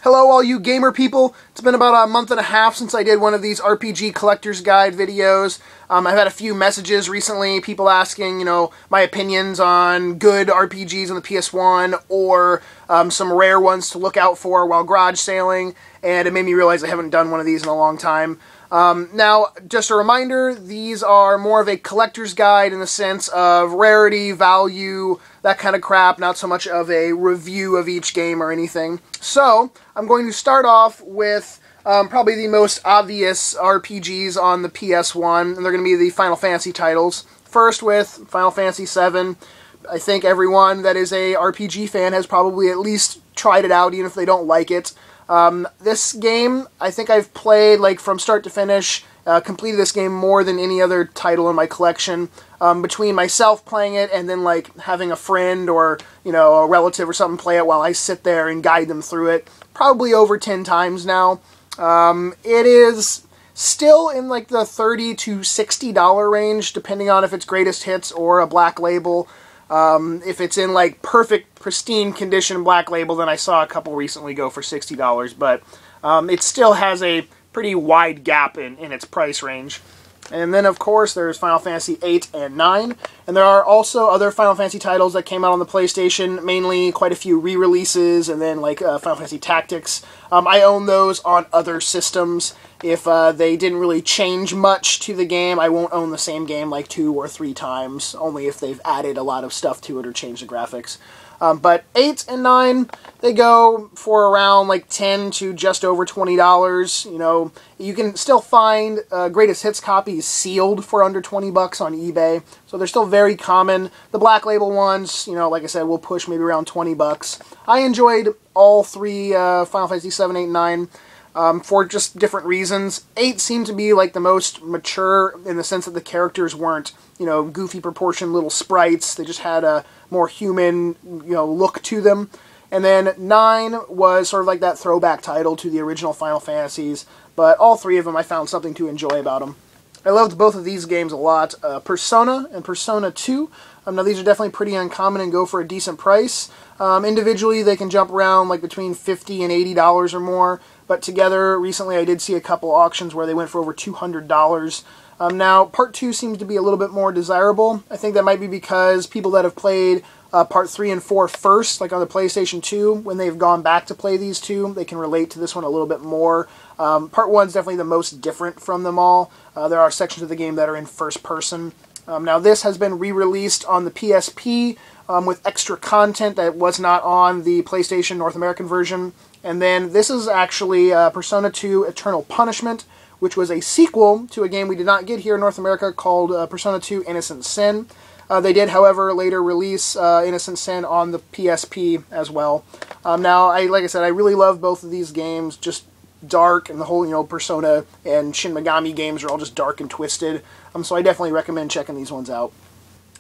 Hello all you gamer people. It's been about a month and a half since I did one of these RPG Collector's Guide videos. I've had a few messages recently, people asking, my opinions on good RPGs on the PS1 or some rare ones to look out for while garage sailing, and it made me realize I haven't done one of these in a long time. Now, just a reminder, these are more of a collector's guide in the sense of rarity, value, that kind of crap, not so much of a review of each game or anything. So, I'm going to start off with probably the most obvious RPGs on the PS1, and they're going to be the Final Fantasy titles. First with Final Fantasy VII. I think everyone that is a RPG fan has probably at least tried it out, even if they don't like it. This game, I think I've played from start to finish, completed this game more than any other title in my collection. Between myself playing it and then having a friend or a relative or something play it while I sit there and guide them through it, probably over 10 times now. It is still in the $30 to $60 range, depending on if it's greatest hits or a black label. If it's in perfect, pristine condition black label, then I saw a couple recently go for $60, but it still has a pretty wide gap in its price range. And then, of course, there's Final Fantasy VIII and IX, and there are also other Final Fantasy titles that came out on the PlayStation, mainly quite a few re-releases, and then Final Fantasy Tactics. I own those on other systems. If they didn't really change much to the game, I won't own the same game 2 or 3 times, only if they've added a lot of stuff to it or changed the graphics. But 8 and 9, they go for around $10 to just over $20. You can still find greatest hits copies sealed for under $20 on eBay, so they're still very common. The black label ones, like I said, will push maybe around $20. I enjoyed all 3 Final Fantasy 7, 8, and 9. For just different reasons. 8 seemed to be the most mature in the sense that the characters weren't, goofy proportioned little sprites. They just had a more human, look to them. And then 9 was sort of that throwback title to the original Final Fantasies. But all 3 of them, I found something to enjoy about them. I loved both of these games a lot. Persona and Persona 2. Now these are definitely pretty uncommon and go for a decent price. Individually, they can jump around between $50 and $80 or more. But together, recently I did see a couple auctions where they went for over $200. Now, Part 2 seems to be a little bit more desirable. I think that might be because people that have played Part 3 and 4 first, on the PlayStation 2, when they've gone back to play these two, they can relate to this one a little bit more. Part 1 is definitely the most different from them all. There are sections of the game that are in first person. Now, this has been re-released on the PSP with extra content that was not on the PlayStation North American version. And then this is actually Persona 2 Eternal Punishment, which was a sequel to a game we did not get here in North America called Persona 2 Innocent Sin. They did, however, later release Innocent Sin on the PSP as well. Now, like I said, I really love both of these games, just dark, and the whole, Persona and Shin Megami games are all just dark and twisted. So I definitely recommend checking these ones out.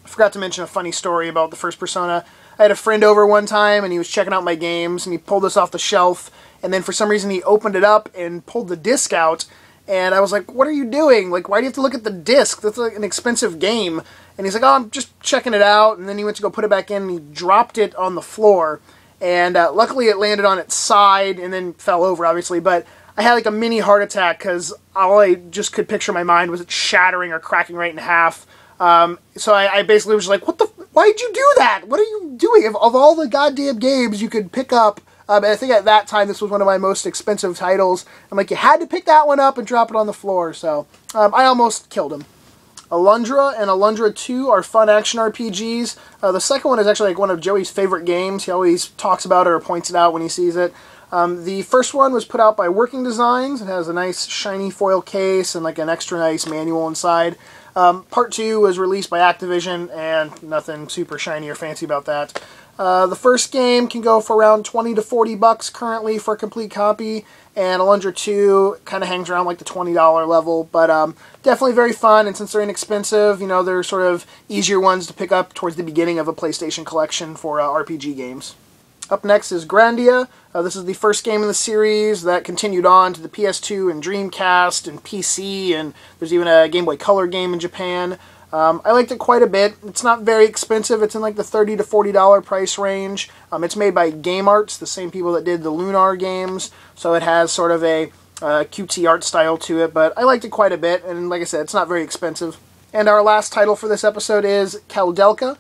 I forgot to mention a funny story about the first Persona. I had a friend over one time, and he was checking out my games, and he pulled this off the shelf, and then for some reason he opened it up and pulled the disc out, and I was like, what are you doing? Why do you have to look at the disc? That's an expensive game. And he's like, oh, I'm just checking it out, and then he went to go put it back in, and he dropped it on the floor, and luckily it landed on its side, and then fell over, obviously, but I had a mini heart attack, because all I just could picture in my mind was it shattering or cracking right in half. So I basically was like, why'd you do that? What are you doing? Of all the goddamn games you could pick up, and I think at that time this was one of my most expensive titles, I'm like, you had to pick that one up and drop it on the floor, so I almost killed him. Alundra and Alundra 2 are fun action RPGs. The second one is actually one of Joey's favorite games. He always talks about it or points it out when he sees it. The first one was put out by Working Designs. It has a nice shiny foil case and an extra nice manual inside. Part 2 was released by Activision, and nothing super shiny or fancy about that. The first game can go for around $20 to $40 currently for a complete copy, and Alundra 2 kind of hangs around the $20 level, but definitely very fun, and since they're inexpensive, they're sort of easier ones to pick up towards the beginning of a PlayStation collection for RPG games. Up next is Grandia. This is the first game in the series that continued on to the PS2 and Dreamcast and PC, and there's even a Game Boy Color game in Japan. I liked it quite a bit. It's not very expensive. It's in like the $30 to $40 price range. It's made by Game Arts, the same people that did the Lunar games, so it has sort of a cutesy art style to it, but I liked it quite a bit, and like I said, it's not very expensive. And our last title for this episode is Kaldelka.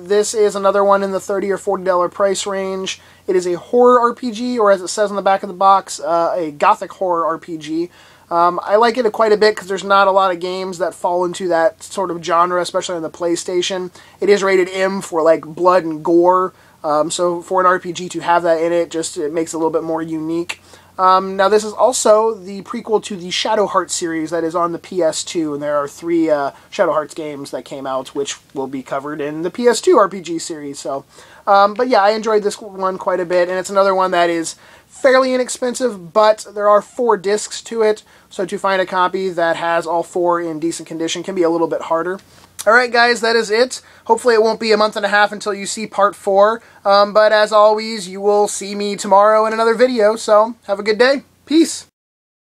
This is another one in the $30 or $40 price range. It is a horror RPG, or as it says on the back of the box, a gothic horror RPG. I like it quite a bit because there's not a lot of games that fall into that sort of genre, especially on the PlayStation. It is rated M for like blood and gore, so for an RPG to have that in it, it makes it a little bit more unique. Now this is also the prequel to the Shadow Hearts series that is on the PS2, and there are 3 Shadow Hearts games that came out, which will be covered in the PS2 RPG series. So, but yeah, I enjoyed this one quite a bit, and it's another one that is fairly inexpensive, but there are 4 discs to it, so to find a copy that has all 4 in decent condition can be a little bit harder. Alright guys, that is it. Hopefully it won't be a month and a half until you see part 4, but as always, you will see me tomorrow in another video, so have a good day. Peace!